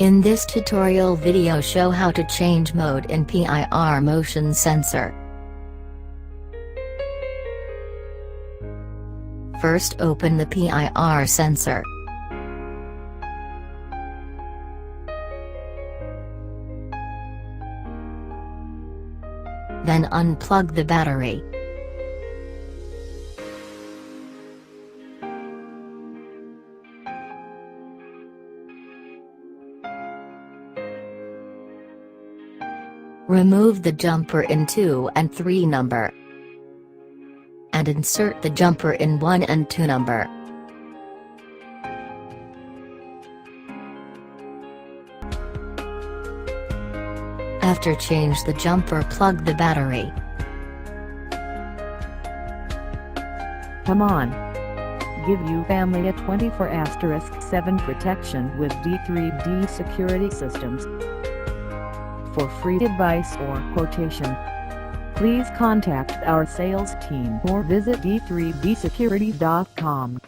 In this tutorial video show how to change mode in PIR motion sensor. First open the PIR sensor. Then unplug the battery. Remove the jumper in 2 and 3 number. And insert the jumper in 1 and 2 number. After change the jumper, plug the battery. Come on. Give you family a 24/7 protection with D3D Security Systems. For free advice or quotation, please contact our sales team or visit d3dsecurity.com.